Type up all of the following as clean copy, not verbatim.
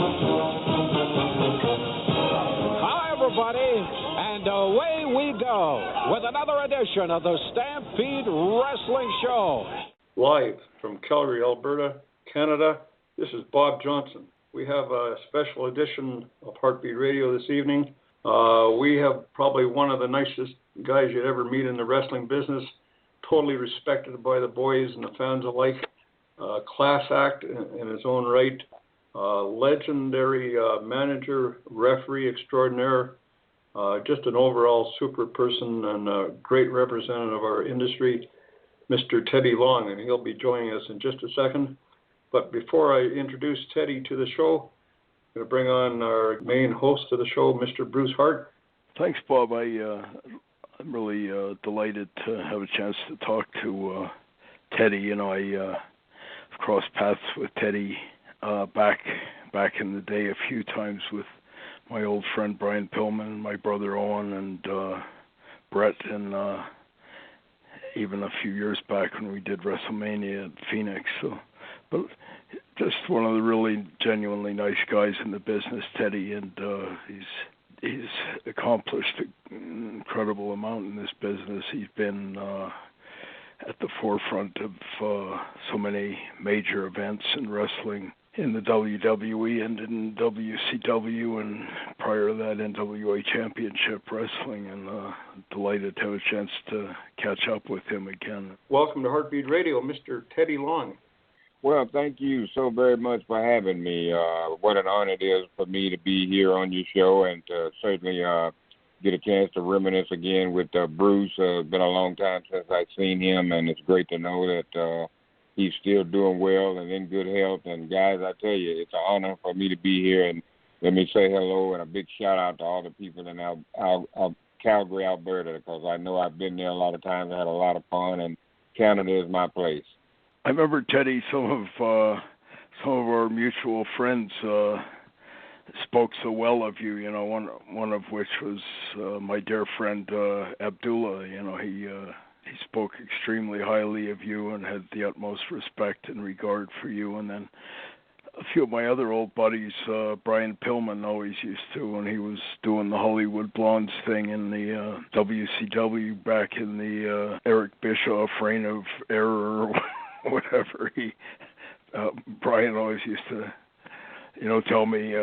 Hi, everybody, and away we go with another edition of the Stampede Wrestling Show. Live from Calgary, Alberta, Canada, this is Bob Johnson. We have a special edition of Hart Beat Radio this evening. We have probably one of the nicest guys you'd ever meet in the wrestling business, totally respected by the boys and the fans alike. Class act in his own right. Legendary manager, referee extraordinaire, just an overall super person and a great representative of our industry, Mr. Teddy Long, and he'll be joining us in just a second. But before I introduce Teddy to the show, I'm going to bring on our main host of the show, Mr. Bruce Hart. Thanks, Bob. I'm really delighted to have a chance to talk to Teddy. You know, I've crossed paths with Teddy back in the day a few times with my old friend Brian Pillman and my brother Owen and Brett, and even a few years back when we did WrestleMania at Phoenix. But just one of the really genuinely nice guys in the business, Teddy, and he's accomplished an incredible amount in this business. He's been at the forefront of so many major events in wrestling in the WWE and in WCW, and prior to that NWA Championship Wrestling, and delighted to have a chance to catch up with him again. Welcome to Hart Beat Radio, Mr. Teddy Long. Well, thank you so very much for having me. What an honor it is for me to be here on your show and to certainly get a chance to reminisce again with Bruce. It's been a long time since I've seen him, and it's great to know that he's still doing well and in good health. And, guys, I tell you, it's an honor for me to be here. And let me say hello and a big shout-out to all the people in Calgary, Alberta, because I know I've been there a lot of times. I had a lot of fun, and Canada is my place. I remember, Teddy, some of our mutual friends spoke so well of you. You know, one of which was my dear friend Abdullah. You know, he spoke extremely highly of you and had the utmost respect and regard for you. And then a few of my other old buddies, Brian Pillman always used to, when he was doing the Hollywood Blondes thing in the WCW back in the Eric Bischoff reign of error. Whatever Brian always used to, tell me,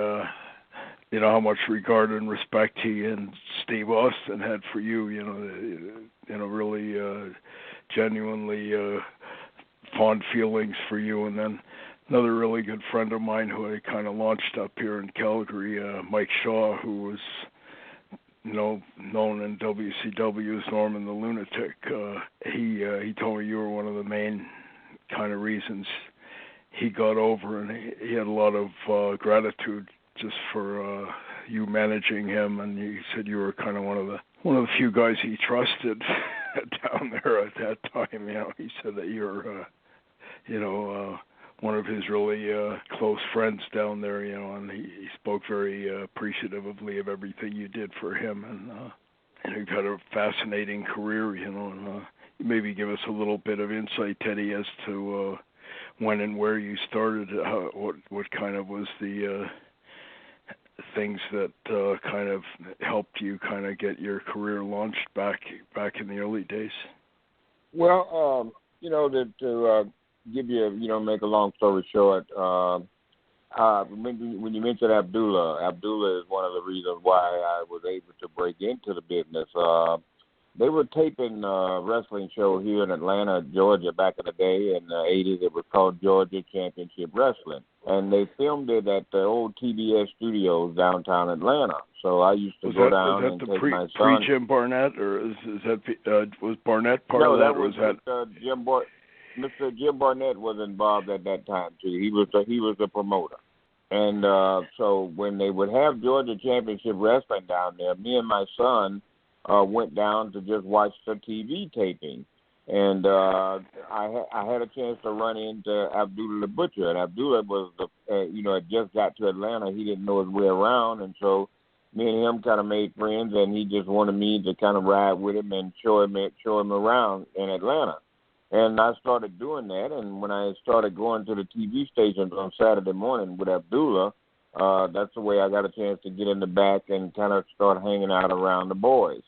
how much regard and respect he and Steve Austin had for you. Really genuinely fond feelings for you. And then another really good friend of mine who I kind of launched up here in Calgary, Mike Shaw, who was known in WCW as Norman the Lunatic. He told me you were one of the main kind of reasons he got over, and he had a lot of gratitude just for you managing him, and he said you were kind of one of the few guys he trusted down there at that time. He said that you're one of his really close friends down there, and he spoke very appreciatively of everything you did for him, and you've had a fascinating career, and maybe give us a little bit of insight, Teddy, as to when and where you started, what kind of was the things that kind of helped you kind of get your career launched back in the early days. Well, to give you, make a long story short, when you mentioned Abdullah is one of the reasons why I was able to break into the business. They were taping a wrestling show here in Atlanta, Georgia, back in the day in the 80s. It was called Georgia Championship Wrestling. And they filmed it at the old TBS studios downtown Atlanta. So I used to go down and take my son. Was that pre-Jim Barnett, or was Barnett part of that? No, that was Mr. Jim Barnett was involved at that time, too. He was the promoter. And so when they would have Georgia Championship Wrestling down there, me and my son went down to just watch the TV taping. And I had a chance to run into Abdullah the Butcher. And Abdullah was, had just got to Atlanta. He didn't know his way around. And so me and him kind of made friends, and he just wanted me to kind of ride with him and show him around in Atlanta. And I started doing that, and when I started going to the TV stations on Saturday morning with Abdullah, that's the way I got a chance to get in the back and kind of start hanging out around the boys.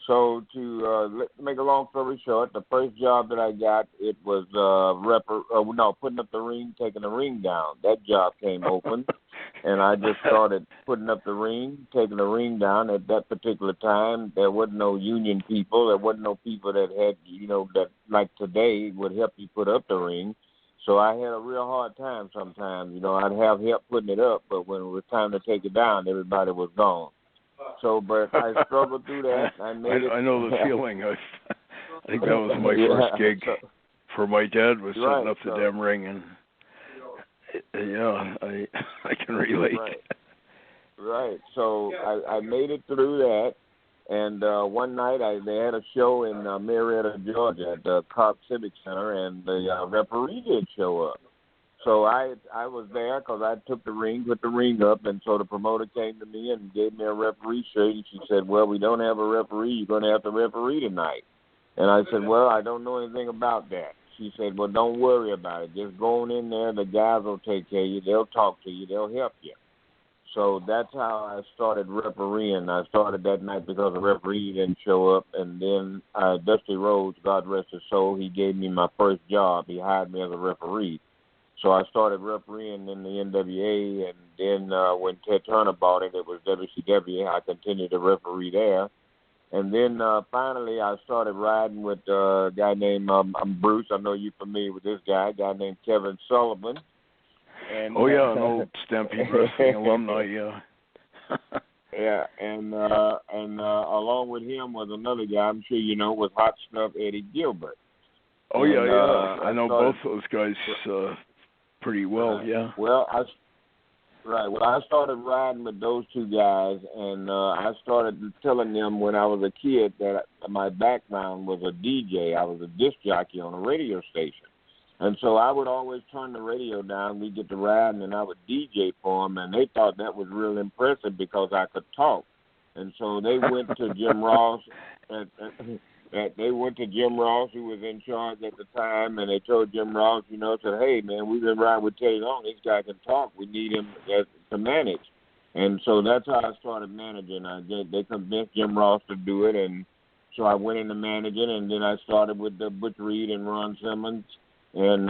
So to make a long story short, the first job that I got, it was putting up the ring, taking the ring down. That job came open, and I just started putting up the ring, taking the ring down. At that particular time, there wasn't no union people. There wasn't no people that had, that like today would help you put up the ring. So I had a real hard time sometimes. I'd have help putting it up, but when it was time to take it down, everybody was gone. So, but I struggled through that. I know the feeling. I think that was my first gig for my dad, was setting up the damn ring, and I can relate. Right. So I made it through that, and one night they had a show in Marietta, Georgia, at the Cobb Civic Center, and the referee did show up. So I was there because I took the ring, put the ring up, and so the promoter came to me and gave me a referee shirt, and she said, well, we don't have a referee. You're going to have to referee tonight. And I said, well, I don't know anything about that. She said, well, don't worry about it. Just go on in there. The guys will take care of you. They'll talk to you. They'll help you. So that's how I started refereeing. I started that night because the referee didn't show up, and then Dusty Rhodes, God rest his soul, he gave me my first job. He hired me as a referee. So I started refereeing in the NWA, and then when Ted Turner bought it, it was WCW. I continued to referee there. And then finally I started riding with a guy named Bruce. I know you're familiar with this guy, a guy named Kevin Sullivan. And, an old Stampede Wrestling alumni, yeah. Yeah, and along with him was another guy, I'm sure you know, was Hot Stuff Eddie Gilbert. Oh, and, I know both those guys pretty well, yeah. Well, I started riding with those two guys, and I started telling them when I was a kid that my background was a DJ. I was a disc jockey on a radio station. And so I would always turn the radio down. We'd get to riding, and I would DJ for them, and they thought that was real impressive because I could talk. And so they went to Jim Ross, they went to Jim Ross, who was in charge at the time, and they told Jim Ross, said, hey, man, we've been riding with Teddy Long. This guy can talk. We need him to manage. And so that's how I started managing. They convinced Jim Ross to do it, and so I went into managing, and then I started with Butch Reed and Ron Simmons. And,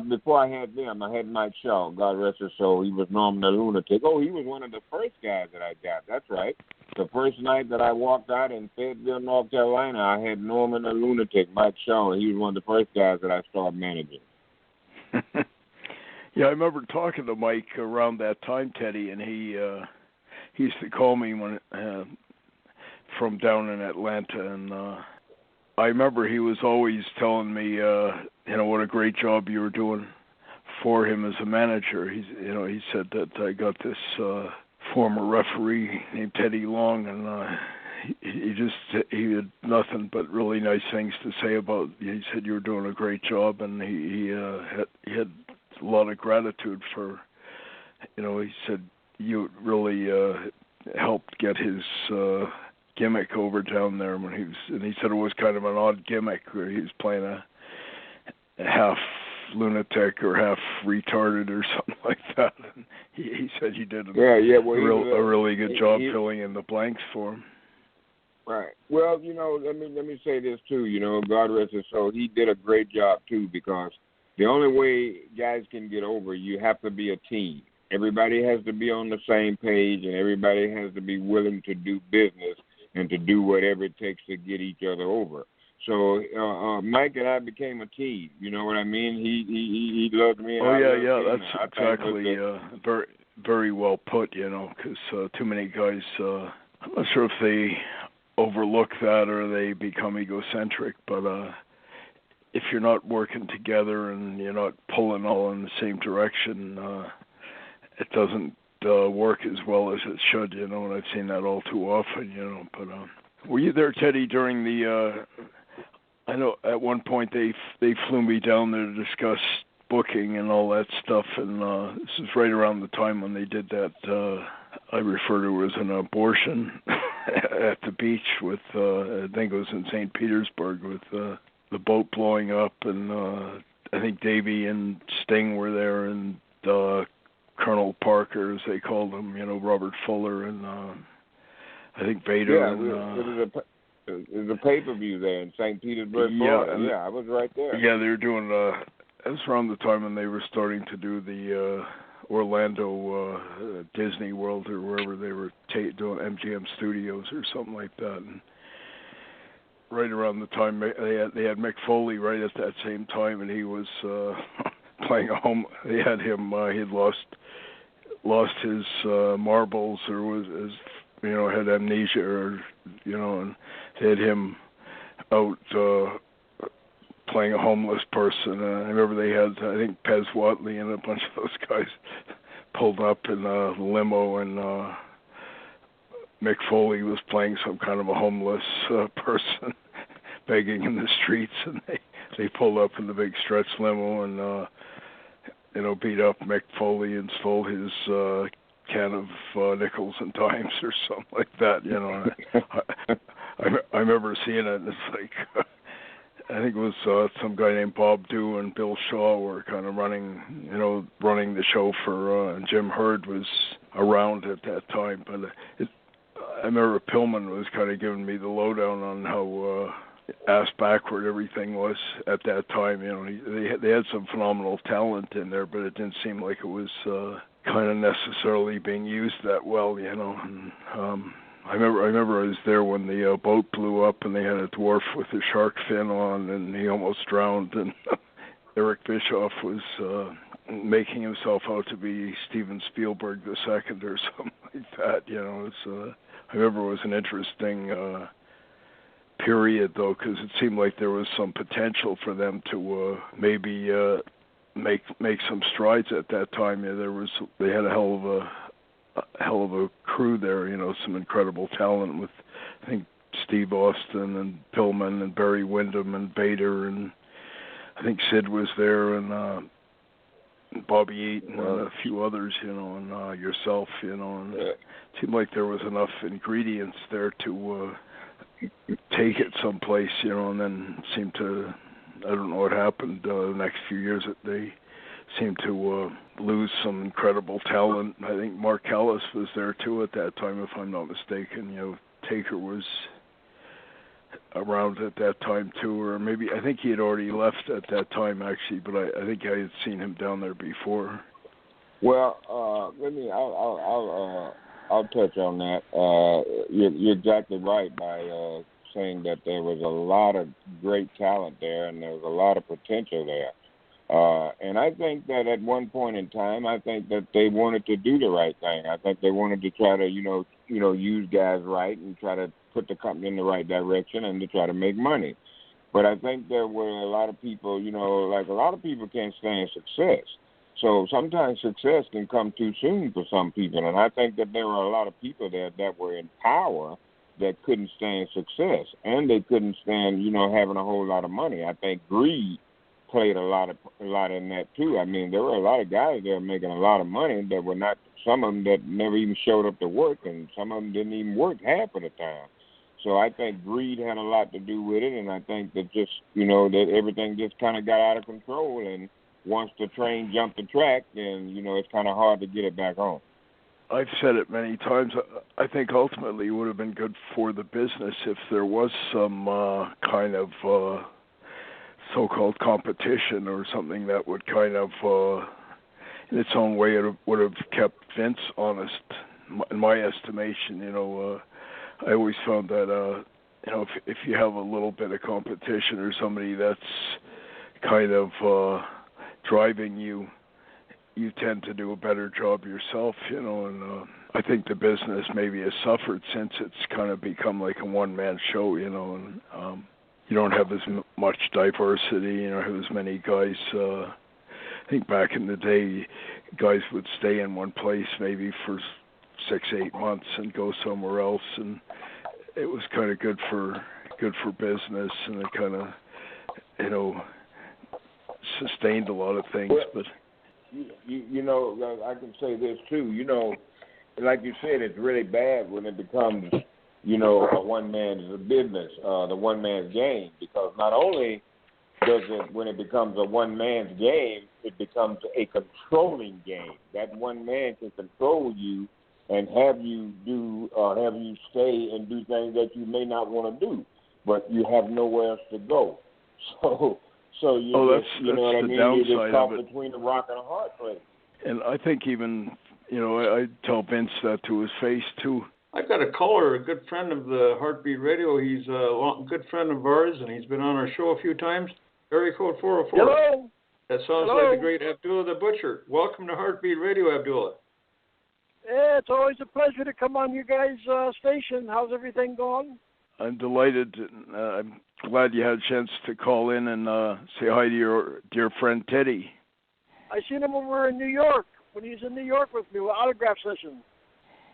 before I had them, I had Mike Shaw, God rest his soul. He was Norman the Lunatic. Oh, he was one of the first guys that I got. That's right. The first night that I walked out in Fayetteville, North Carolina, I had Norman the Lunatic, Mike Shaw. He was one of the first guys that I started managing. Yeah, I remember talking to Mike around that time, Teddy, and he used to call me when from down in Atlanta, and I remember he was always telling me, what a great job you were doing for him as a manager. He said that I got this former referee named Teddy Long, and he had nothing but really nice things to say about you. He said you were doing a great job, and he had a lot of gratitude for, he said you really helped get his gimmick over down there when and he said it was kind of an odd gimmick where he was playing a half lunatic or half retarded or something like that. And he said you did a really good job filling in the blanks for him. Right. Well, let me say this too. God rest his soul. He did a great job too, because the only way guys can get over, you have to be a team. Everybody has to be on the same page, and everybody has to be willing to do business and to do whatever it takes to get each other over. So Mike and I became a team. You know what I mean? He loved me. And that's exactly very, very well put. Because too many guys, I'm not sure if they overlook that or they become egocentric, but if you're not working together and you're not pulling all in the same direction, it doesn't work as well as it should, and I've seen that all too often, but were you there, Teddy, during the I know at one point they flew me down there to discuss booking and all that stuff, and this is right around the time when they did that I refer to as an abortion at the beach with I think it was in St. Petersburg with the boat blowing up, and I think Davey and Sting were there, and Colonel Parker, as they called him, Robert Fuller, and I think Vader. Yeah, it was a pay-per-view there in St. Petersburg, Florida. Yeah, I was right there. Yeah, they were doing, it was around the time when they were starting to do the Orlando Disney World or wherever they were doing MGM Studios or something like that. And right around the time they had Mick Foley right at that same time, and he was playing a home. They had him. He had lost his marbles, or was had amnesia, or and they had him out playing a homeless person. I remember they had, I think, Pez Whatley and a bunch of those guys pulled up in a limo, and Mick Foley was playing some kind of a homeless person begging in the streets, and they pulled up in the big stretch limo and beat up Mick Foley and stole his can of nickels and dimes or something like that. I remember seeing it, and it's like I think it was some guy named Bob Dew and Bill Shaw were kind of running the show for, and Jim Herd was around at that time. But I remember Pillman was kind of giving me the lowdown on how ass backward everything was at that time. They had some phenomenal talent in there, but it didn't seem like it was kind of necessarily being used that well. And, I remember I was there when the boat blew up and they had a dwarf with a shark fin on, and he almost drowned. And Eric Bischoff was making himself out to be Steven Spielberg II or something like that. I remember it was an interesting period, though, because it seemed like there was some potential for them to maybe make some strides at that time. They had a hell of a crew there, some incredible talent with, I think, Steve Austin and Pillman and Barry Windham and Bader, and I think Sid was there, and Bobby Eaton and a few others, and yourself, and it seemed like there was enough ingredients there to take it someplace, and then seemed to, I don't know what happened the next few years, that they seemed to lose some incredible talent. I think Mark Callis was there too at that time, if I'm not mistaken. Taker was around at that time too, or maybe I think he had already left at that time actually, but I think I had seen him down there before. Well, I'll touch on that. You're exactly right by saying that there was a lot of great talent there, and there was a lot of potential there. And I think that at one point in time, I think that they wanted to do the right thing. I think they wanted to try to, use guys right and try to put the company in the right direction and to try to make money. But I think there were a lot of people, like a lot of people can't stand success. So sometimes success can come too soon for some people. And I think that there were a lot of people there that were in power that couldn't stand success. And they couldn't stand, having a whole lot of money. I think greed played a lot in that too. I mean, there were a lot of guys there making a lot of money that were not, some of them that never even showed up to work, and some of them didn't even work half of the time. So I think greed had a lot to do with it, and I think that just, that everything just kind of got out of control, and once the train jumped the track, then, it's kind of hard to get it back on. I've said it many times. I think ultimately it would have been good for the business if there was some kind of so-called competition or something that would kind of, in its own way, it would have kept Vince honest, in my estimation. I always found that, if you have a little bit of competition or somebody that's kind of driving you, you tend to do a better job yourself, and I think the business maybe has suffered since it's kind of become like a one-man show, and you don't have as much diversity, you don't have as many guys. I think back in the day, guys would stay in one place maybe for 6-8 months and go somewhere else, and it was kind of good for business, and it kind of, sustained a lot of things. But I can say this too. Like you said, it's really bad when it becomes, a one man's business, the one man's game, because not only does it, when it becomes a one man's game, it becomes a controlling game. That one man can control you and have you stay and do things that you may not want to do, but you have nowhere else to go. So you know what I mean? You're just caught between a rock and a hard place. And I think even, I tell Vince that to his face too. I've got a caller, a good friend of the Hart Beat Radio. He's a good friend of ours, and he's been on our show a few times. Area code 404. Hello. That sounds like the great Abdullah the Butcher. Welcome to Hart Beat Radio, Abdullah. Yeah, it's always a pleasure to come on you guys' station. How's everything going? I'm delighted. I'm glad you had a chance to call in and say hi to your dear friend Teddy. I seen him over in New York, when he was in New York with me, with autograph session.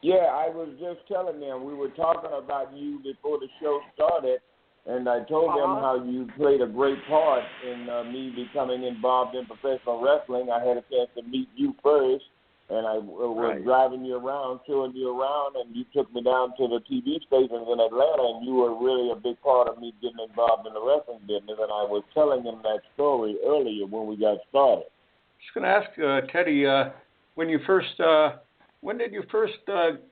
Yeah, I was just telling them, we were talking about you before the show started, and I told them how you played a great part in me becoming involved in professional wrestling. I had a chance to meet you first, and I was driving you around, showing you around, and you took me down to the TV stations in Atlanta, and you were really a big part of me getting involved in the wrestling business, and I was telling him that story earlier when we got started. Just going to ask Teddy, when did you first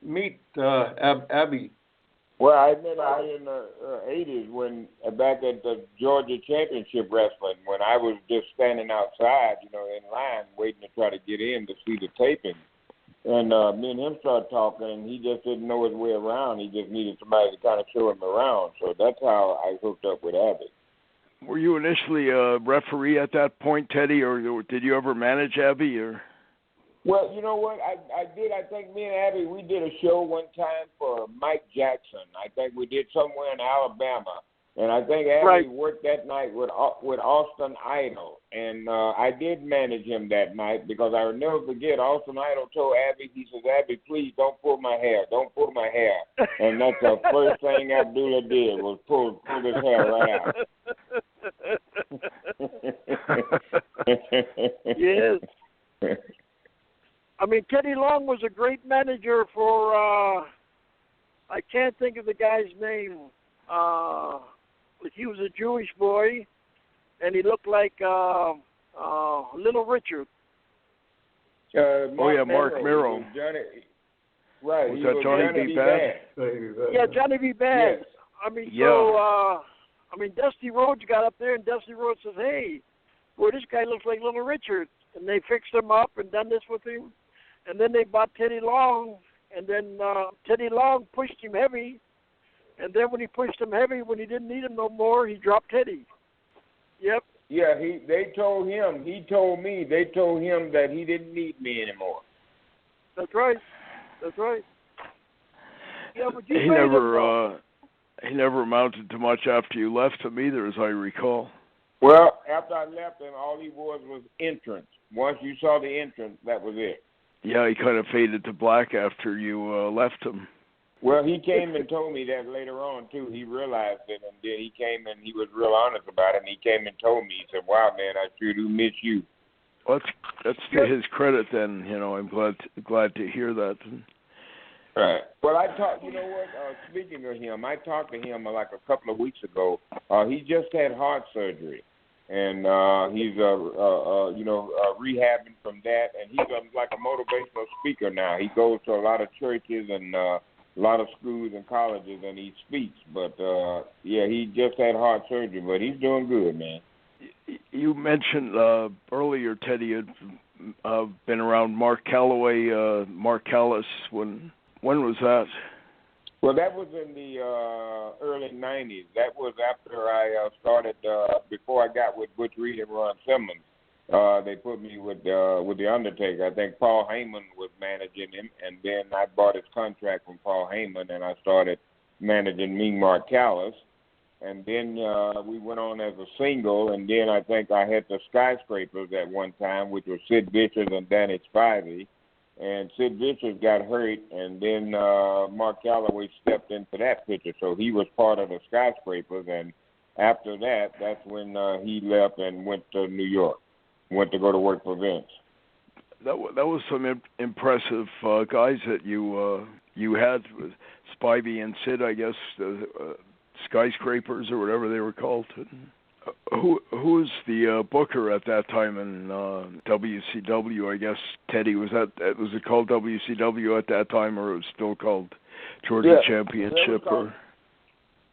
meet Abby? Well, I met her in the 80s when back at the Georgia Championship Wrestling, when I was just standing outside, in line waiting to try to get in to see the taping. And me and him started talking, and he just didn't know his way around. He just needed somebody to kind of show him around. So that's how I hooked up with Abby. Were you initially a referee at that point, Teddy, or did you ever manage Abby? Or? Well, you know what? I did. I think me and Abby, we did a show one time for Mike Jackson. I think we did somewhere in Alabama. And I think Abby worked that night with Austin Idol. And I did manage him that night because I will never forget, Austin Idol told Abby, he says, Abby, please don't pull my hair. Don't pull my hair. And that's the first thing Abdullah did was pull his hair right out. Yes. I mean, Teddy Long was a great manager for, I can't think of the guy's name. He was a Jewish boy, and he looked like Little Richard. Mark Miro. Right. Was that Johnny B. Bad? Yeah, Johnny B. Bad. Yes. I mean, Dusty Rhodes got up there, and Dusty Rhodes says, hey, boy, this guy looks like Little Richard. And they fixed him up and done this with him. And then they bought Teddy Long, and then Teddy Long pushed him heavy. And then when he pushed him heavy, when he didn't need him no more, he dropped Teddy. Yep. Yeah, they told him that he didn't need me anymore. That's right. Yeah, but he never amounted to much after you left him either, as I recall. Well, after I left him, all he was entrance. Once you saw the entrance, that was it. Yeah, he kind of faded to black after you left him. Well, he came and told me that later on, too. He realized it, and then he came and he was real honest about it, and he came and told me, he said, wow, man, I sure do miss you. Well, that's to his credit then, I'm glad to hear that. Right. Well, speaking of him, I talked to him like a couple of weeks ago. He just had heart surgery, and he's rehabbing from that, and he's like a motivational speaker now. He goes to a lot of churches and a lot of schools and colleges, and he speaks. But, he just had heart surgery, but he's doing good, man. You mentioned earlier, Teddy, had been around Mark Calloway, Mark Callis. When was that? Well, that was in the early 90s. That was after I started, before I got with Butch Reed and Ron Simmons. They put me with the Undertaker. I think Paul Heyman was managing him, and then I bought his contract from Paul Heyman, and I started managing me, Mark Callis. And then we went on as a single, and then I think I had the Skyscrapers at one time, which was Sid Vicious and Danny Spivey. And Sid Vicious got hurt, and then Mark Calloway stepped into that picture. So he was part of the Skyscrapers, and after that, that's when he left and went to New York, went to go to work for Vince. That was some impressive guys that you had, with Spivey and Sid, I guess, Skyscrapers or whatever they were called. Who was the booker at that time in WCW? I guess Teddy was it called WCW at that time, or it was still called Georgia Championship?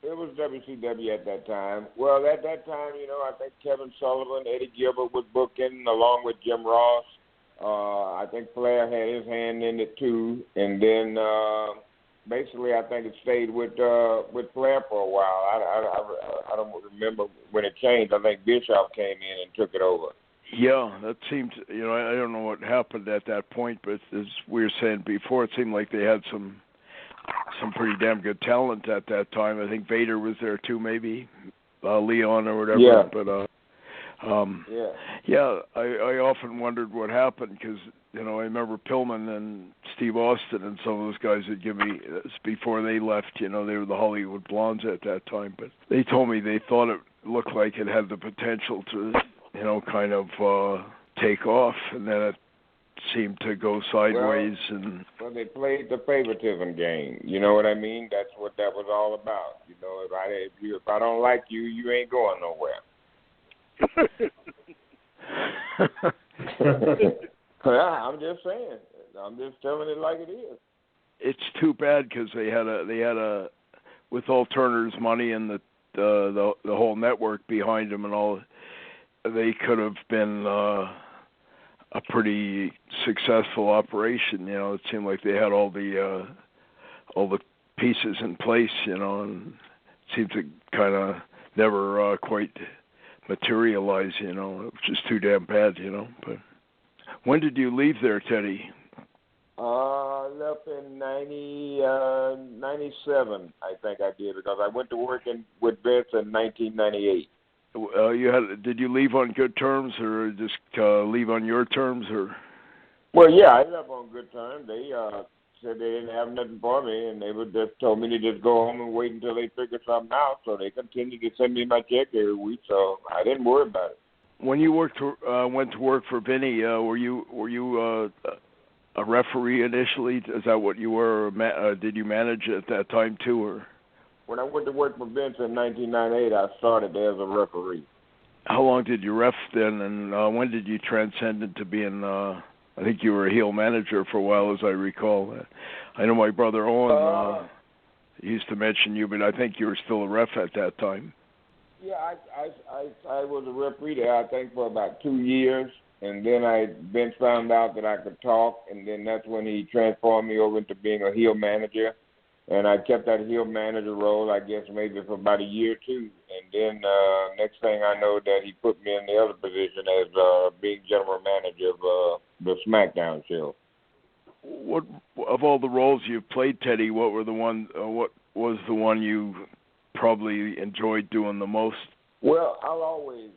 It was WCW at that time. Well, at that time, I think Kevin Sullivan, Eddie Gilbert was booking along with Jim Ross. I think Flair had his hand in it too, and then basically I think it stayed with Flair for a while. I don't remember when it changed. I think Bischoff came in and took it over. Yeah, that seemed. I don't know what happened at that point, but as we were saying before, it seemed like they had some pretty damn good talent at that time. I think Vader was there too, maybe Leon or whatever. Yeah. But I often wondered what happened because I remember Pillman and Steve Austin and some of those guys would give me before they left. They were the Hollywood Blondes at that time, but they told me they thought it looked like it had the potential to kind of take off, and then it seemed to go sideways. Well, they played the favoritism game. You know what I mean? That's what that was all about. If I don't like you, you ain't going nowhere. I'm just saying. I'm just telling it like it is. It's too bad because they had a with all Turner's money and the whole network behind them and all, they could have been a pretty successful operation. It seemed like they had all the pieces in place. And it seemed to kind of never quite materialize. It was just too damn bad. But when did you leave there, Teddy? I left in 97, I think I did, because I went to work with Vince in 1998. Did you leave on good terms, or just leave on your terms, or? Well, yeah, I left on good terms. They said they didn't have nothing for me, and they would just told me to just go home and wait until they figured something out. So they continued to send me my check every week, so I didn't worry about it. When you went to work for Vinny, were you a referee initially? Is that what you were? Or did you manage at that time too, or? When I went to work for Vince in 1998, I started there as a referee. How long did you ref then, and when did you transcend into being, I think you were a heel manager for a while, as I recall. I know my brother Owen used to mention you, but I think you were still a ref at that time. Yeah, I was a referee there, I think, for about 2 years, and then Vince found out that I could talk, and then that's when he transformed me over into being a heel manager. And I kept that heel manager role, I guess, maybe for about a year or two. And then next thing I know that he put me in the other position as being general manager of the Smackdown show. What of all the roles you've played, Teddy? What was the one you probably enjoyed doing the most? Well, I'll always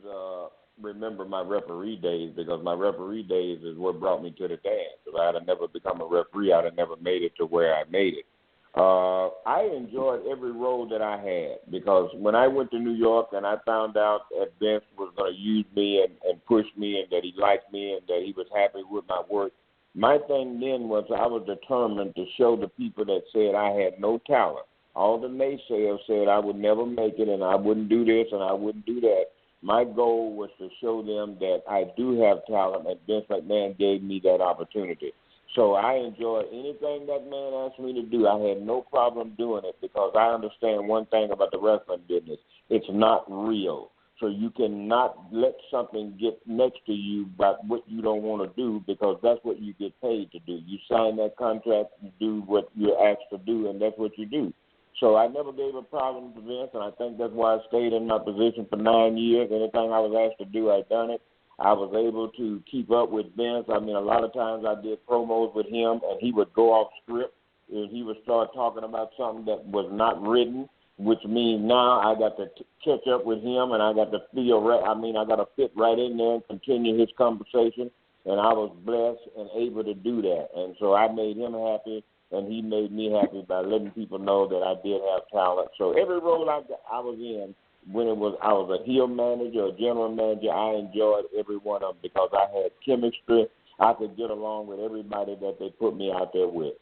remember my referee days, because my referee days is what brought me to the dance. If I had never become a referee, I'd have never made it to where I made it. I enjoyed every role that I had, because when I went to New York and I found out that Vince was going to use me and push me, and that he liked me and that he was happy with my work, my thing then was I was determined to show the people that said I had no talent. All the naysayers said I would never make it and I wouldn't do this and I wouldn't do that. My goal was to show them that I do have talent, and Vince McMahon gave me that opportunity. So I enjoyed anything that man asked me to do. I had no problem doing it, because I understand one thing about the wrestling business. It's not real. So you cannot let something get next to you about what you don't want to do, because that's what you get paid to do. You sign that contract, you do what you're asked to do, and that's what you do. So I never gave a problem to Vince, and I think that's why I stayed in my position for 9 years. Anything I was asked to do, I done it. I was able to keep up with Vince. I mean, a lot of times I did promos with him, and he would go off script, and he would start talking about something that was not written, which means now I got to catch up with him, and I got to I got to fit right in there and continue his conversation, and I was blessed and able to do that. And so I made him happy, and he made me happy by letting people know that I did have talent. So every role I was in, when I was a heel manager, a general manager, I enjoyed every one of them, because I had chemistry. I could get along with everybody that they put me out there with.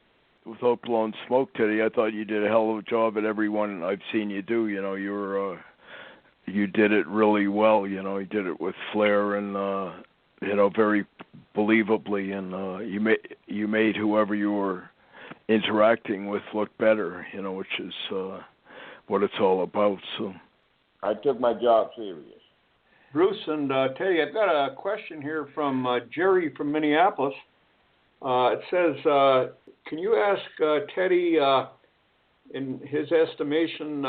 Without blowing smoke, Teddy, I thought you did a hell of a job at every one I've seen you do. You you did it really well. You know, you did it with flair and very believably, and you made whoever you were interacting with look better. You know, which is what it's all about. So I took my job serious. Bruce and Teddy, I've got a question here from Jerry from Minneapolis. It says, can you ask Teddy, in his estimation,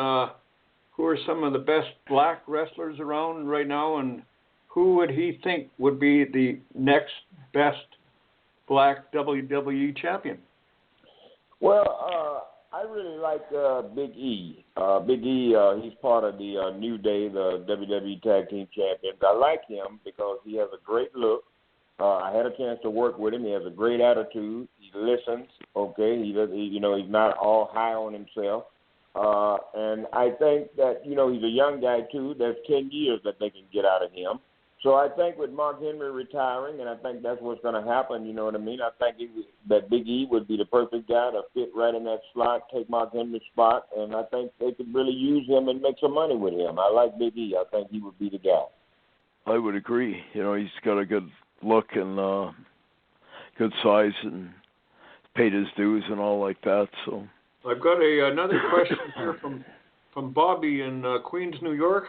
who are some of the best black wrestlers around right now, and who would he think would be the next best black WWE champion? Well, I really like Big E. Big E, he's part of the New Day, the WWE Tag Team Champions. I like him because he has a great look. I had a chance to work with him. He has a great attitude. He listens. Okay, he's not all high on himself. And I think that he's a young guy too. There's 10 years that they can get out of him. So I think with Mark Henry retiring, and I think that's what's going to happen. You know what I mean? I think that Big E would be the perfect guy to fit right in that slot, take Mark Henry's spot, and I think they could really use him and make some money with him. I like Big E. I think he would be the guy. I would agree. You know, he's got a good look and good size and paid his dues and all like that. So I've got another question here from Bobby in Queens, New York,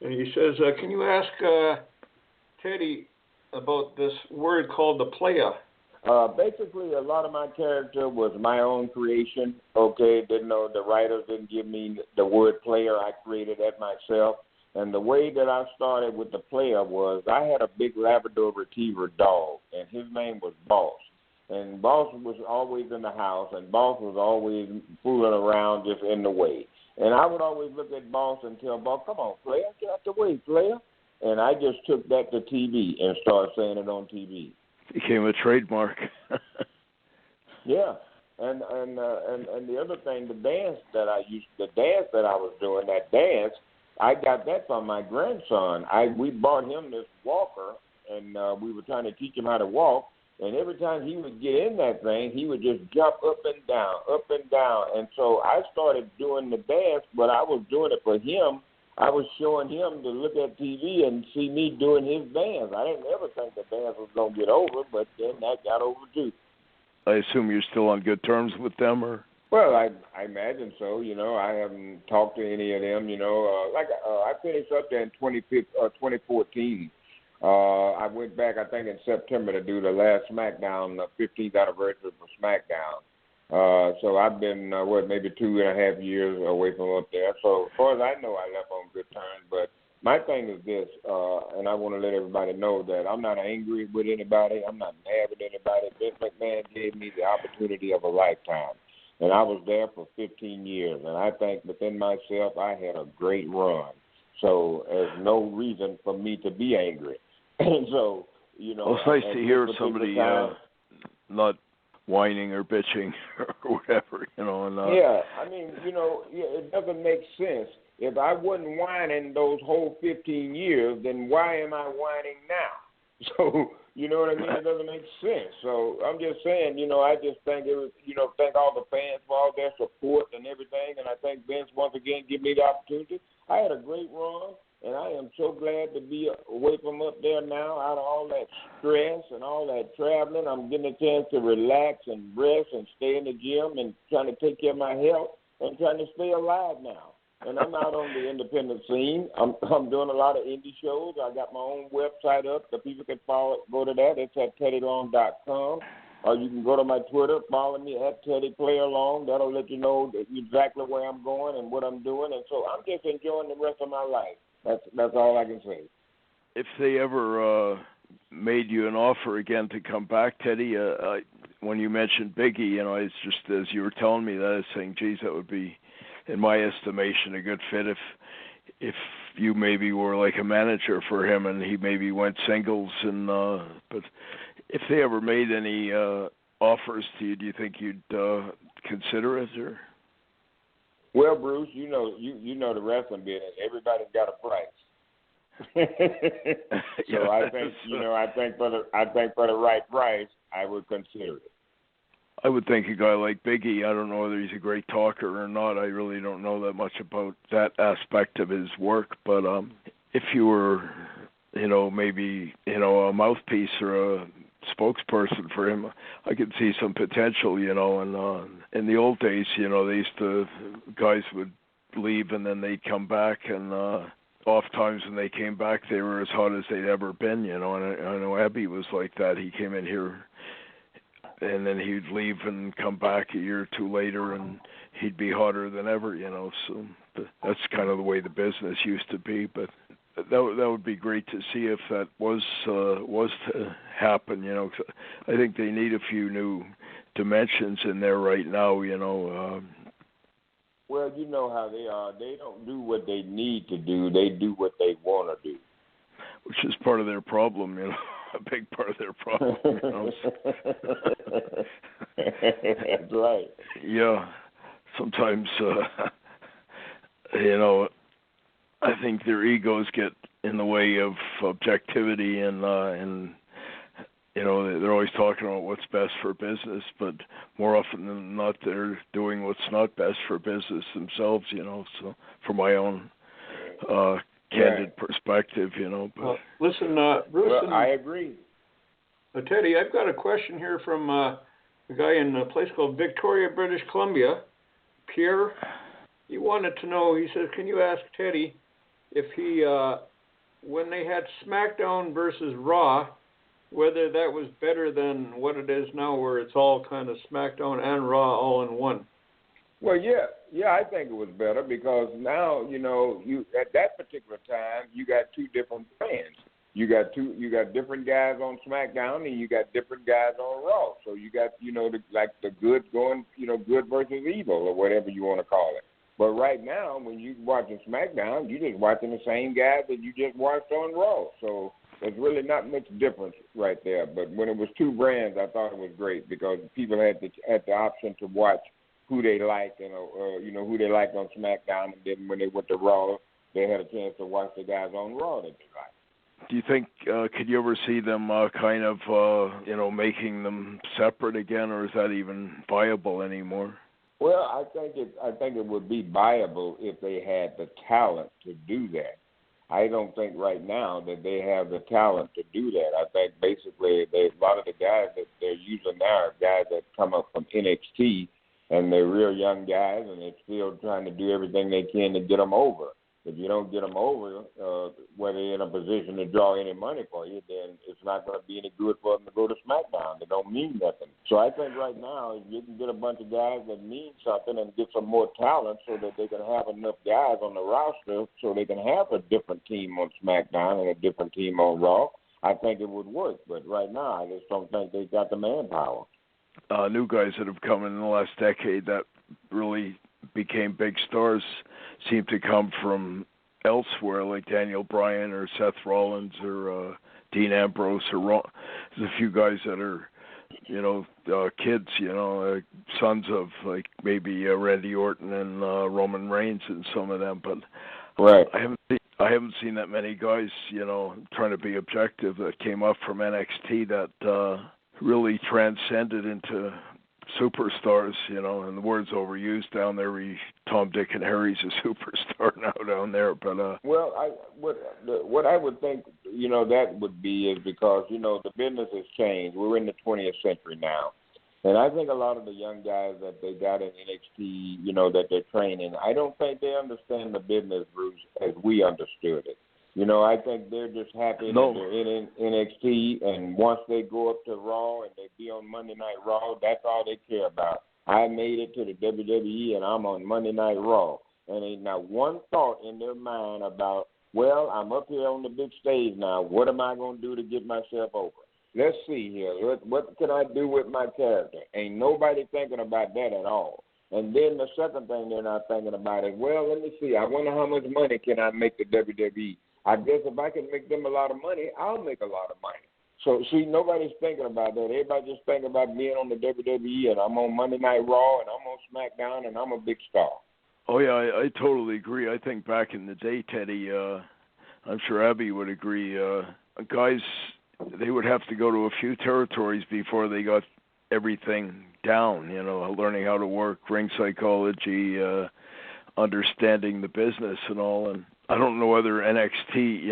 and he says, can you ask Teddy about this word called the playa? Basically, a lot of my character was my own creation. Okay, the writers didn't give me the word player. I created that myself. And the way that I started with the player was I had a big Labrador Retriever dog, and his name was Boss. And Boss was always in the house, and Boss was always fooling around just in the way. And I would always look at Boss and tell Boss, come on, player, get out the way, player. And I just took that to TV and started saying it on TV. Became a trademark. Yeah. And the other thing, the dance that I was doing, that dance, I got that from my grandson. We bought him this walker, and we were trying to teach him how to walk. And every time he would get in that thing, he would just jump up and down, up and down. And so I started doing the dance, but I was doing it for him. I was showing him to look at TV and see me doing his dance. I didn't ever think the dance was going to get over, but then that got over too. I assume you're still on good terms with them, or? Well, I imagine so. I haven't talked to any of them. I finished up there in 2014. I went back, I think, in September to do the last Smackdown, the 15th anniversary for Smackdown. So I've been, maybe 2.5 years away from up there. So as far as I know, I left on good terms. But my thing is this, and I want to let everybody know that I'm not angry with anybody. I'm not mad with anybody. Vince McMahon gave me the opportunity of a lifetime. And I was there for 15 years. And I think within myself, I had a great run. So there's no reason for me to be angry. And so, Well, it's nice to hear somebody not whining or bitching or whatever, Yeah, I mean, it doesn't make sense. If I wasn't whining those whole 15 years, then why am I whining now? So, you know what I mean? It doesn't make sense. So I'm just saying, I just think it was, thank all the fans for all their support and everything. And I think Vince once again give me the opportunity. I had a great run. And I am so glad to be away from up there now, out of all that stress and all that traveling. I'm getting a chance to relax and rest and stay in the gym and trying to take care of my health and trying to stay alive now. And I'm out on the independent scene. I'm doing a lot of indie shows. I got my own website up. The people can go to that. It's at teddylong.com. Or you can go to my Twitter, follow me at TeddyPlayerLong. That'll let you know exactly where I'm going and what I'm doing. And so I'm just enjoying the rest of my life. That's all I can say. If they ever made you an offer again to come back, Teddy, when you mentioned Biggie, it's just as you were telling me that, I was saying, geez, that would be, in my estimation, a good fit if you maybe were like a manager for him and he maybe went singles. And but if they ever made any offers to you, do you think you'd consider it? Or? Well, Bruce, you know the wrestling business. Everybody's got a price. So I think for the right price, I would consider it. I would think a guy like Biggie, I don't know whether he's a great talker or not. I really don't know that much about that aspect of his work. But if you were, maybe, a mouthpiece or a spokesperson for him, I could see some potential, and in the old days, guys would leave and then they'd come back, and oft times when they came back, they were as hot as they'd ever been, and I know Abbey was like that. He came in here and then he'd leave and come back a year or two later and he'd be hotter than ever, so that's kind of the way the business used to be. But that would be great to see if that was to happen, 'cause I think they need a few new dimensions in there right now, Well, you know how they are. They don't do what they need to do. They do what they want to do. Which is part of their problem, a big part of their problem. That's right. Yeah. Sometimes, I think their egos get in the way of objectivity, and they're always talking about what's best for business, but more often than not, they're doing what's not best for business themselves, so from my own candid perspective, But well, listen, Bruce. Well, I agree. Teddy, I've got a question here from a guy in a place called Victoria, British Columbia. Pierre, he wanted to know, he says, can you ask Teddy if he, when they had Smackdown versus Raw, whether that was better than what it is now, where it's all kind of Smackdown and Raw all in one? Well, yeah, I think it was better because now, you at that particular time, you got two different brands. You got different guys on SmackDown and you got different guys on Raw. So you got, the good going, good versus evil or whatever you want to call it. But right now, when you're watching SmackDown, you're just watching the same guys that you just watched on Raw. So there's really not much difference right there. But when it was two brands, I thought it was great because people had the option to watch who they liked and who they liked on SmackDown, and then when they went to Raw, they had a chance to watch the guys on Raw that they liked. Do you think could you ever see them kind of making them separate again, or is that even viable anymore? Well, I think it would be viable if they had the talent to do that. I don't think right now that they have the talent to do that. I think basically a lot of the guys that they're using now are guys that come up from NXT, and they're real young guys, and they're still trying to do everything they can to get them over. If you don't get them over, where they're in a position to draw any money for you, then it's not going to be any good for them to go to SmackDown. They don't mean nothing. So I think right now, if you can get a bunch of guys that mean something and get some more talent so that they can have enough guys on the roster so they can have a different team on SmackDown and a different team on Raw, I think it would work. But right now, I just don't think they got the manpower. New guys that have come in the last decade that really became big stars seem to come from elsewhere, like Daniel Bryan or Seth Rollins or Dean Ambrose or there's a few guys that are, kids, sons of like maybe Randy Orton and Roman Reigns and some of them, but right. I haven't seen that many guys, trying to be objective, that came up from NXT that really transcended into superstars, and the word's overused down there. Tom, Dick, and Harry's a superstar now down there. But well, what I would think, that would be is because the business has changed. We're in the 20th century now, and I think a lot of the young guys that they got in NXT, that they're training, I don't think they understand the business, Bruce, as we understood it. I think they're just happy that they're in NXT, and once they go up to Raw and they be on Monday Night Raw, that's all they care about. I made it to the WWE, and I'm on Monday Night Raw. And ain't not one thought in their mind about, well, I'm up here on the big stage now. What am I going to do to get myself over? Let's see here. What can I do with my character? Ain't nobody thinking about that at all. And then the second thing they're not thinking about is, well, let me see. I wonder how much money can I make the WWE? I guess if I can make them a lot of money, I'll make a lot of money. So, see, nobody's thinking about that. Everybody just thinking about being on the WWE, and I'm on Monday Night Raw, and I'm on SmackDown, and I'm a big star. Oh, yeah, I totally agree. I think back in the day, Teddy, I'm sure Abby would agree, guys, they would have to go to a few territories before they got everything down, learning how to work, ring psychology, understanding the business and all. And I don't know whether NXT,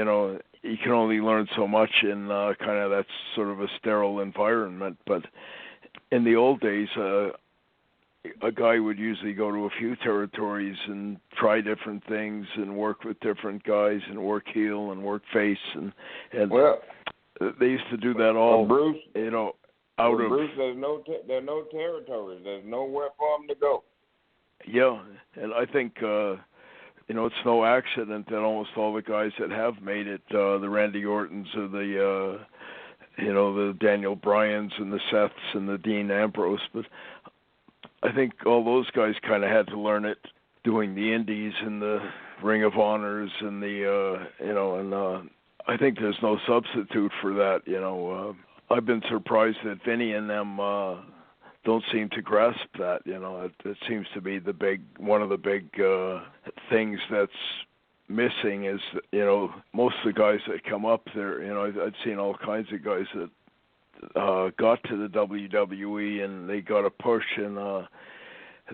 you can only learn so much in kind of that sort of a sterile environment. But in the old days, a guy would usually go to a few territories and try different things and work with different guys and work heel and work face. And they used to do that all, Bruce, out of... Bruce, there are no territories. There's nowhere for them to go. Yeah, and I think, it's no accident that almost all the guys that have made it, the Randy Ortons or the Daniel Bryans and the Seths and the Dean Ambrose, but I think all those guys kind of had to learn it doing the indies and the Ring of Honors and I think there's no substitute for that, I've been surprised that Vinny and them don't seem to grasp that, it seems to be one of the big things that's missing is, most of the guys that come up there, I've seen all kinds of guys that got to the WWE and they got a push and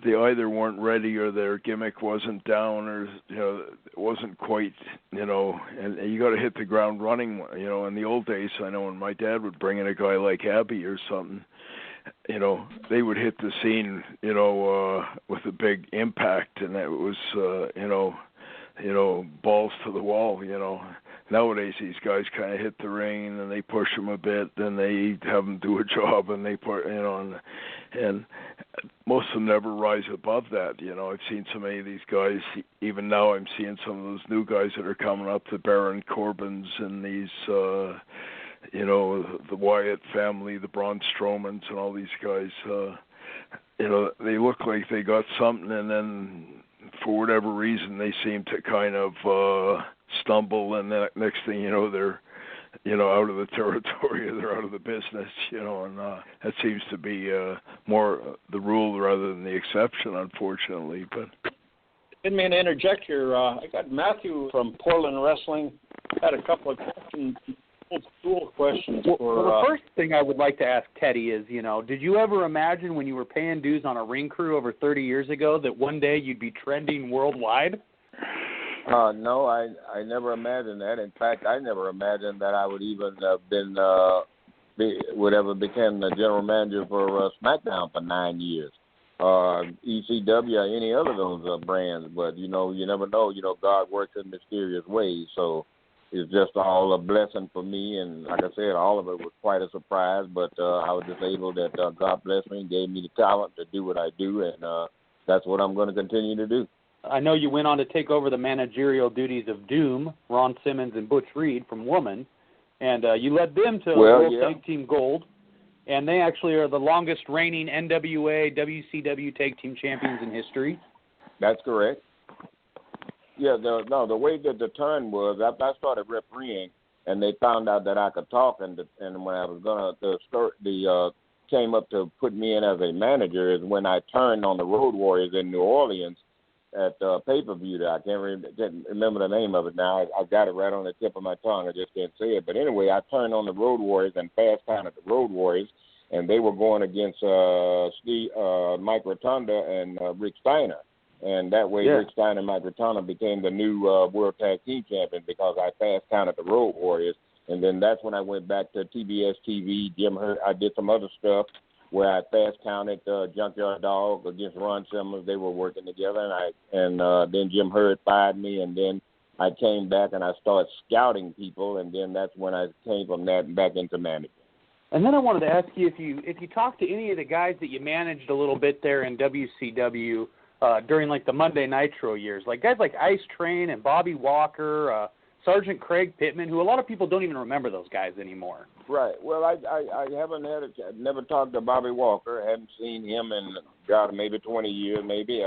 they either weren't ready or their gimmick wasn't down or it wasn't quite and you got to hit the ground running. In the old days, I know when my dad would bring in a guy like Abby or something, they would hit the scene with a big impact and it was balls to the wall. Nowadays, these guys kind of hit the ring and they push them a bit, then they have them do a job, and they put, and most of them never rise above that. I've seen so many of these guys. Even now, I'm seeing some of those new guys that are coming up, the Baron Corbins and these, the Wyatt family, the Braun Strowmans, and all these guys. They look like they got something, and then for whatever reason, they seem to kind of stumble, and the next thing you know, they're out of the territory, or they're out of the business, and that seems to be more the rule rather than the exception, unfortunately. But didn't mean to interject here. I got Matthew from Portland Wrestling. Had a couple of questions, old school questions. Well, the first thing I would like to ask Teddy is, did you ever imagine when you were paying dues on a ring crew over 30 years ago that one day you'd be trending worldwide? No, I never imagined that. In fact, I never imagined that I would even would ever become the general manager for Smackdown for 9 years, ECW or any other of those brands. But you never know. God works in mysterious ways. So it's just all a blessing for me. And like I said, all of it was quite a surprise. But I was just able that God blessed me and gave me the talent to do what I do, and that's what I'm going to continue to do. I know you went on to take over the managerial duties of Doom, Ron Simmons, and Butch Reed from Woman, and you led them to World Tag Team Gold, and they actually are the longest reigning NWA, WCW Tag Team Champions in history. That's correct. Yeah, the way that the turn was, I started refereeing, and they found out that I could talk, and when I was came up to put me in as a manager is when I turned on the Road Warriors in New Orleans at pay-per-view. I can't remember the name of it now. I got it right on the tip of my tongue. I just can't say it. But anyway, I turned on the Road Warriors and fast counted the Road Warriors, and they were going against Mike Rotunda and Rick Steiner. And that way, Rick Steiner and Mike Rotunda became the new World Tag Team Champion because I fast counted the Road Warriors. And then that's when I went back to TBS TV. Jim Hurt. I did some other stuff where I fast counted Junkyard Dog against Ron Simmons. They were working together, and then Jim Hurt fired me, and then I came back and I started scouting people, and then that's when I came from that and back into management. And then I wanted to ask you if you talked to any of the guys that you managed a little bit there in WCW during like the Monday Nitro years, like guys like Ice Train and Bobby Walker, Sergeant Craig Pittman, who a lot of people don't even remember those guys anymore. Right. Well, I haven't never talked to Bobby Walker. Hadn't seen him in maybe 20 years, maybe.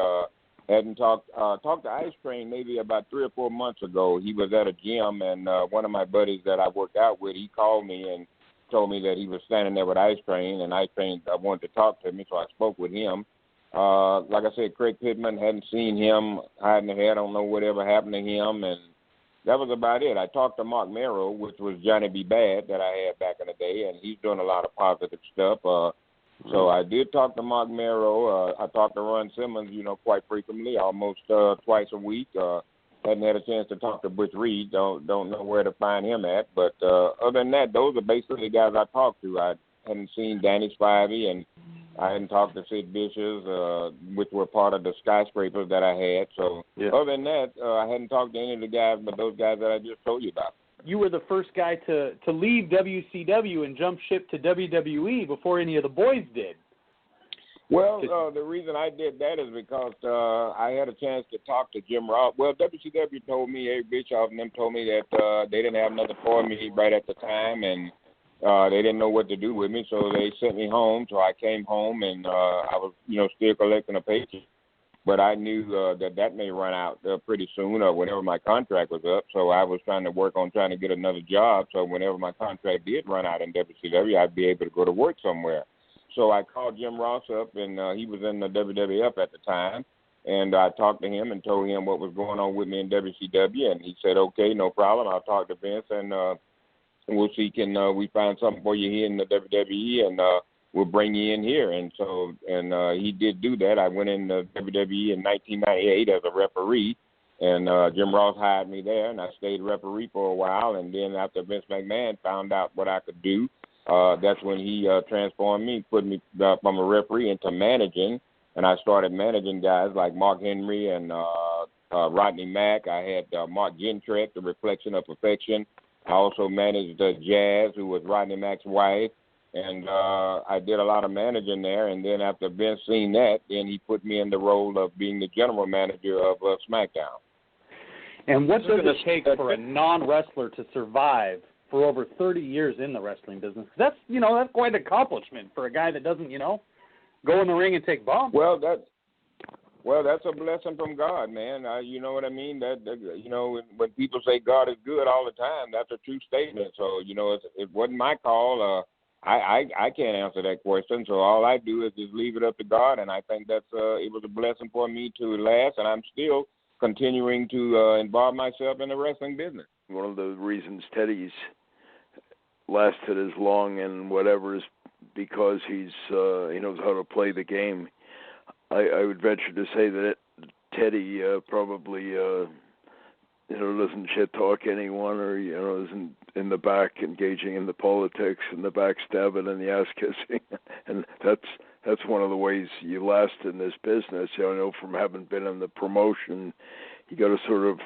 Hadn't talked to Ice Train maybe about 3 or 4 months ago. He was at a gym, and one of my buddies that I worked out with, he called me and told me that he was standing there with Ice Train, and Ice Train wanted to talk to me, so I spoke with him. Like I said, Craig Pittman, hadn't seen him, hiding the head. I don't know whatever happened to him, and that was about it. I talked to Mark Merrill, which was Johnny B. Bad that I had back in the day, and he's doing a lot of positive stuff. So I did talk to Mark Merrow. I talked to Ron Simmons, quite frequently, almost twice a week. Hadn't had a chance to talk to Butch Reed. Don't know where to find him at. But other than that, those are basically the guys I talked to. I hadn't seen Danny Spivey, and I hadn't talked to Sid Vicious, which were part of the skyscrapers that I had. So other than that, I hadn't talked to any of the guys but those guys that I just told you about. You were the first guy to leave WCW and jump ship to WWE before any of the boys did. Well, the reason I did that is because I had a chance to talk to Jim Ross. Well, WCW told me, Eric Bischoff and them told me that they didn't have nothing for me right at the time, and they didn't know what to do with me, so they sent me home. So I came home, and I was, still collecting a paycheck. But I knew that may run out pretty soon or whenever my contract was up. So I was trying to get another job. So whenever my contract did run out in WCW, I'd be able to go to work somewhere. So I called Jim Ross up, and he was in the WWF at the time. And I talked to him and told him what was going on with me in WCW. And he said, okay, no problem. I'll talk to Vince, and we'll see can we find something for you here in the WWE, and we'll bring you in here. And so, he did do that. I went in the WWE in 1998 as a referee, and Jim Ross hired me there, and I stayed referee for a while. And then after Vince McMahon found out what I could do, that's when he transformed me, put me from a referee into managing, and I started managing guys like Mark Henry and Rodney Mack. I had Mark Gentrek, the Reflection of Perfection. I also managed Jazz, who was Rodney Mack's wife. And I did a lot of managing there, and then after Vince seen that, then he put me in the role of being the general manager of Smackdown. And what does it take for a non-wrestler to survive for over 30 years in the wrestling business? That's quite an accomplishment for a guy that doesn't, go in the ring and take bumps. Well, that's a blessing from God, man. You know what I mean? That when people say God is good all the time, that's a true statement. So it wasn't my call. I can't answer that question, so all I do is just leave it up to God, and I think that's it was a blessing for me to last, and I'm still continuing to involve myself in the wrestling business. One of the reasons Teddy's lasted as long and whatever is because he knows how to play the game. I would venture to say that Teddy probably doesn't shit talk anyone, or isn't in the back engaging in the politics and the backstabbing and the ass kissing, and that's one of the ways you last in this business. I know from having been in the promotion, you got to sort of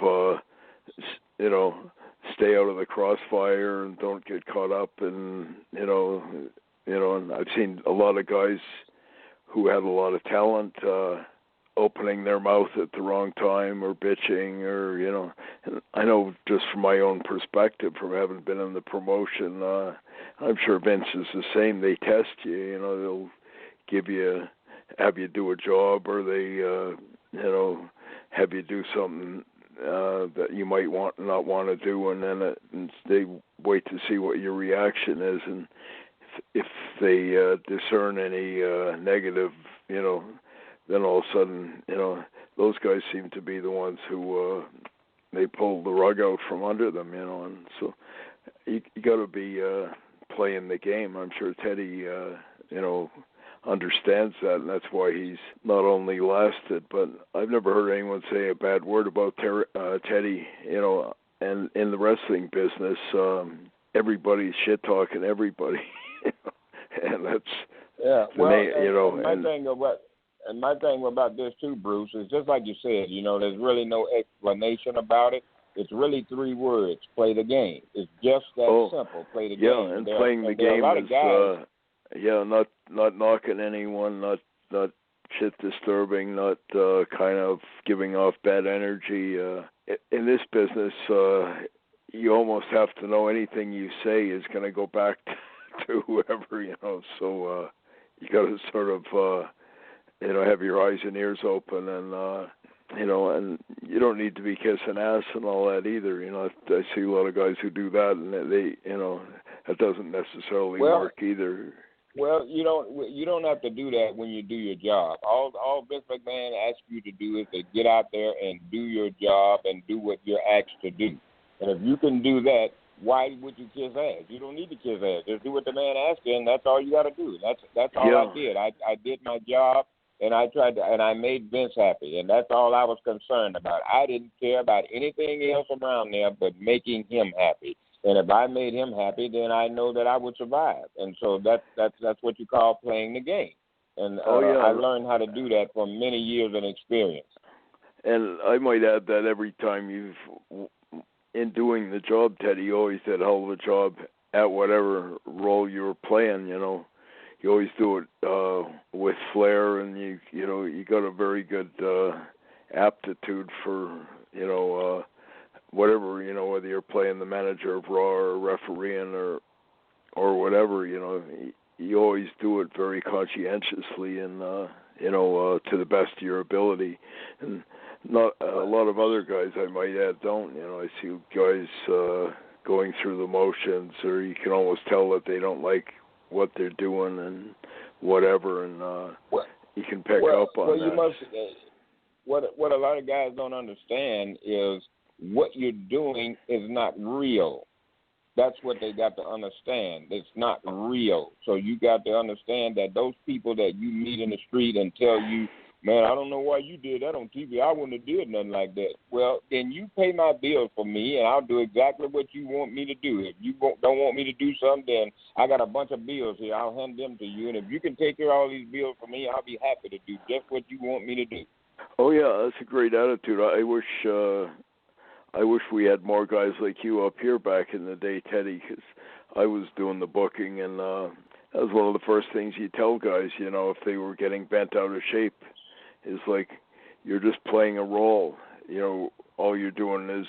stay out of the crossfire and don't get caught up, and and I've seen a lot of guys who had a lot of talent opening their mouth at the wrong time or bitching, or and I know just from my own perspective, from having been in the promotion, I'm sure Vince is the same. They test you, they'll have you do a job, or they have you do something that you might not want to do, and then they wait to see what your reaction is, and if they discern any negative, then all of a sudden, those guys seem to be the ones who they pull the rug out from under them, and so you got to be playing the game. I'm sure Teddy, understands that, and that's why he's not only lasted, but I've never heard anyone say a bad word about Teddy, and in the wrestling business, everybody's shit talking everybody, and that's my thing about this too, Bruce, is just like you said, there's really no explanation about it. It's really 3 words: play the game. It's just that simple. Play the game. Yeah, and playing the game is not knocking anyone, not shit disturbing, not kind of giving off bad energy. In this business, you almost have to know anything you say is going to go back to whoever, so you got to sort of have your eyes and ears open, and and you don't need to be kissing ass and all that either. I see a lot of guys who do that, and they, that doesn't necessarily work either. Well, you don't have to do that when you do your job. All Vince McMahon asks you to do is to get out there and do your job and do what you're asked to do. And if you can do that, why would you kiss ass? You don't need to kiss ass. Just do what the man asks you, and that's all you got to do. That's all I did. I did my job, and I tried to, and I made Vince happy, and that's all I was concerned about. I didn't care about anything else around there but making him happy. And if I made him happy, then I know that I would survive. And so that's what you call playing the game. And I learned how to do that from many years of experience. And I might add that every time in doing the job, Teddy, you always did a hell of a job at whatever role you were playing, you know. You always do it with flair, and you got a very good aptitude for, whatever, whether you're playing the manager of Raw or refereeing or whatever, you always do it very conscientiously and, to the best of your ability. And not a lot of other guys, I might add, don't. I see guys going through the motions, or you can almost tell that they don't like what they're doing and whatever, and you can pick up on that. You must. What a lot of guys don't understand is what you're doing is not real. That's what they got to understand. It's not real. So you got to understand that those people that you meet in the street and tell you, man, I don't know why you did that on TV. I wouldn't have did nothing like that. Well, then you pay my bills for me, and I'll do exactly what you want me to do. If you don't want me to do something, then I got a bunch of bills here. I'll hand them to you. And if you can take care of all these bills for me, I'll be happy to do just what you want me to do. Oh, yeah, that's a great attitude. I wish we had more guys like you up here back in the day, Teddy, because I was doing the booking, and that was one of the first things you tell guys, if they were getting bent out of shape. Is like you're just playing a role. All you're doing is,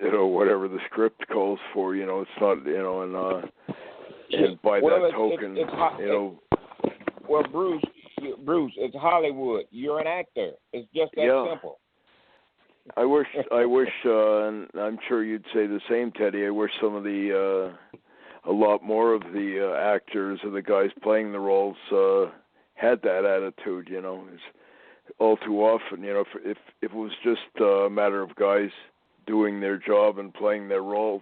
whatever the script calls for. It's not, and by that token, Well, Bruce, it's Hollywood. You're an actor. It's just that simple. I wish, and I'm sure you'd say the same, Teddy. I wish some of a lot more of the actors or the guys playing the roles had that attitude, It's all too often, if it was just a matter of guys doing their job and playing their roles,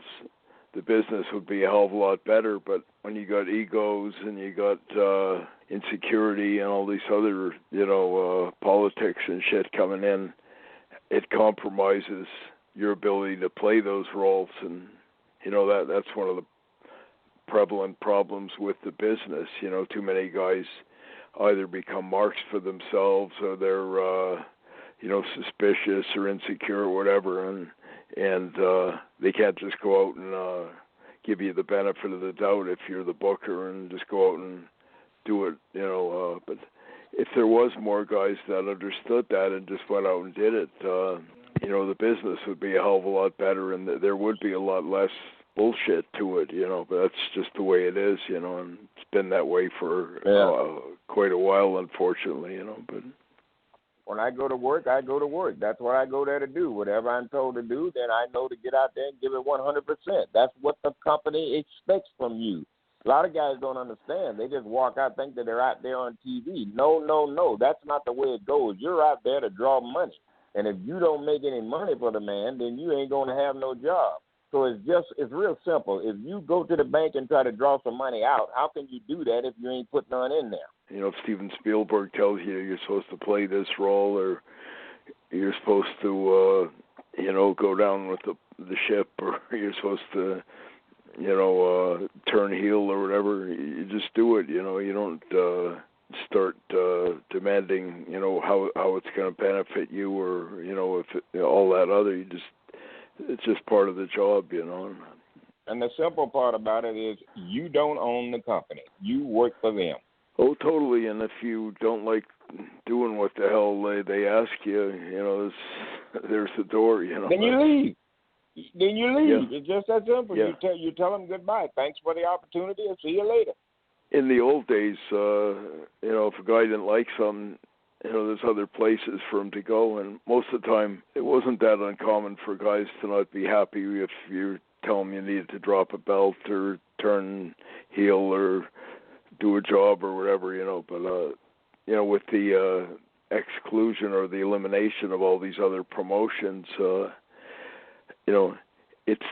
the business would be a hell of a lot better. But when you got egos and you got insecurity and all these other, politics and shit coming in, it compromises your ability to play those roles. And, that's one of the prevalent problems with the business. Too many guys either become marks for themselves or they're, suspicious or insecure or whatever, and they can't just go out and give you the benefit of the doubt if you're the booker and just go out and do it, but if there was more guys that understood that and just went out and did it, the business would be a hell of a lot better, and there would be a lot less bullshit to it, but that's just the way it is, and it's been that way for quite a while, unfortunately, but when I go to work, I go to work. That's what I go there to do. Whatever I'm told to do, then I know to get out there and give it 100%. That's what the company expects from you. A lot of guys don't understand. They just walk out, think that they're out there on TV. No. That's not the way it goes. You're out there to draw money. And if you don't make any money for the man, then you ain't going to have no job. So it's real simple. If you go to the bank and try to draw some money out, how can you do that if you ain't put none in there? If Steven Spielberg tells you you're supposed to play this role, or you're supposed to, go down with the ship, or you're supposed to, turn heel or whatever, you just do it. You don't start demanding, how it's going to benefit you, or if all that other. It's just part of the job, And the simple part about it is you don't own the company. You work for them. Oh, totally. And if you don't like doing what the hell they ask you, there's the door, Then you leave. Yeah. It's just that simple. Yeah. You tell them goodbye. Thanks for the opportunity, and see you later. In the old days, if a guy didn't like something, there's other places for him to go, and most of the time it wasn't that uncommon for guys to not be happy if you tell them you needed to drop a belt or turn heel or do a job or whatever, but with the exclusion or the elimination of all these other promotions, it's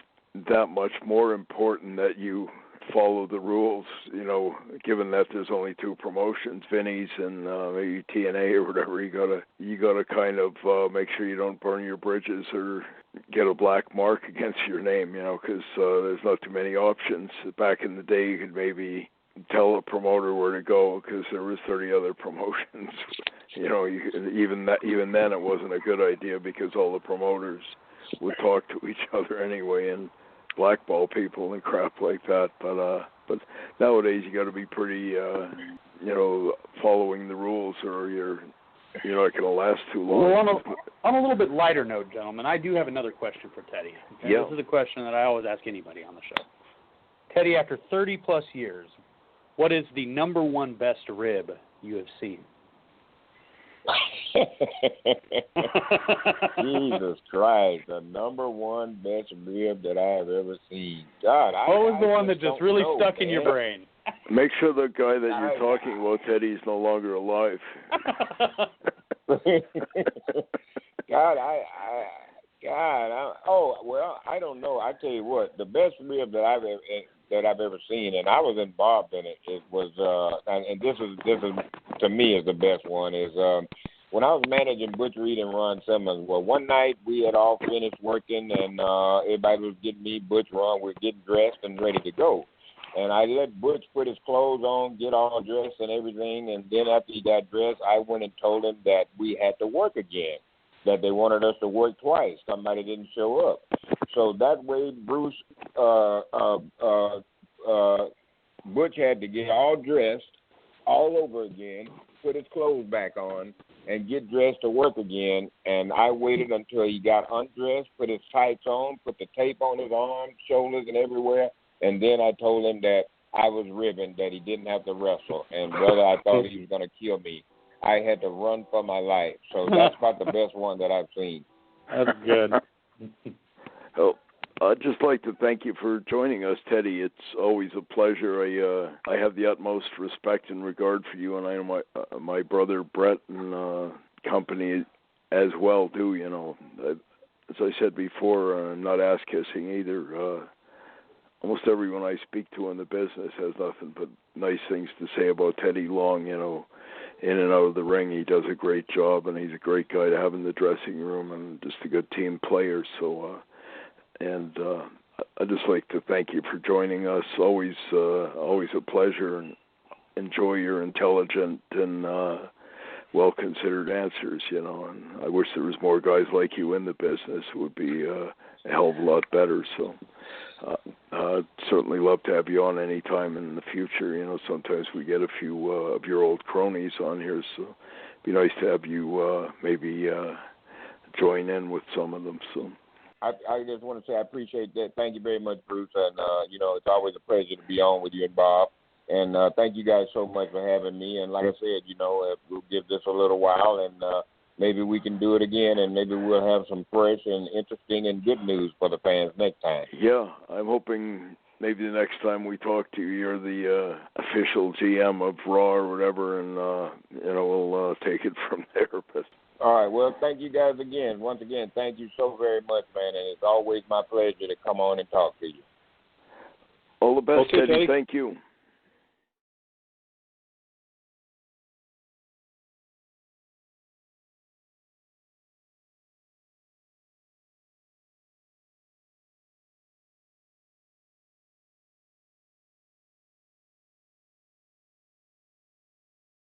that much more important that you follow the rules, you know, given that there's only two promotions, Vinny's and maybe TNA or whatever. You gotta kind of make sure you don't burn your bridges or get a black mark against your name, you know, because there's not too many options. Back in the day, you could maybe tell a promoter where to go because there was 30 other promotions. You know, even then it wasn't a good idea because all the promoters would talk to each other anyway and blackball people and crap like that. But nowadays you got to be pretty, you know, following the rules, or you're not going to last too long. Well, on a little bit lighter note, gentlemen, I do have another question for Teddy. Okay? Yeah. This is a question that I always ask anybody on the show. Teddy, after 30-plus years, what is the number one best rib you have seen? Jesus Christ, the number one best rib that I have ever seen. God, what was the one that just really stuck in your brain? Make sure the guy that you're talking about, Teddy, is no longer alive. I don't know. I tell you what, the best rib that I've ever seen, and I was involved in it. It was, and this is to me is the best one. Is when I was managing Butch Reed and Ron Simmons. Well, one night we had all finished working, and everybody was getting me, Butch, Ron, we're getting dressed and ready to go. And I let Butch put his clothes on, get all dressed and everything. And then after he got dressed, I went and told him that we had to work again, that they wanted us to work twice. Somebody didn't show up. So that way, Bruce, Butch had to get all dressed all over again, put his clothes back on, and get dressed to work again. And I waited until he got undressed, put his tights on, put the tape on his arms, shoulders, and everywhere. And then I told him that I was ribbing, that he didn't have to wrestle. And whether I thought he was going to kill me, I had to run for my life. So that's about the best one that I've seen. That's good. Oh, I'd just like to thank you for joining us, Teddy. It's always a pleasure. I have the utmost respect and regard for you, and I know my brother Brett and company as well do. You know, as I said before, I'm not ass-kissing either. Almost everyone I speak to in the business has nothing but nice things to say about Teddy Long. You know, in and out of the ring, he does a great job, and he's a great guy to have in the dressing room, and just a good team player. So, I'd just like to thank you for joining us. Always a pleasure, and enjoy your intelligent and well-considered answers. You know, and I wish there was more guys like you in the business. It would be a hell of a lot better. So. I'd certainly love to have you on any time in the future. You know, sometimes we get a few of your old cronies on here, so it'd be nice to have you maybe join in with some of them. So I just want to say I appreciate that. Thank you very much, Bruce, and you know, it's always a pleasure to be on with you and Bob. And thank you guys so much for having me. And like I said, you know, we'll give this a little while, and maybe we can do it again, and maybe we'll have some fresh and interesting and good news for the fans next time. Yeah, I'm hoping maybe the next time we talk to you, you're the official GM of Raw or whatever, and you know, we'll take it from there. But all right, well, thank you guys again. Once again, thank you so very much, man, and it's always my pleasure to come on and talk to you. All the best, Okay, Teddy. Thank you.